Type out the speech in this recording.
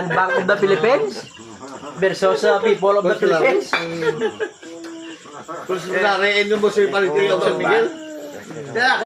Land Bank of the Philippines versus people of the Philippines. Kung nariin mo si Paritay of San Miguel.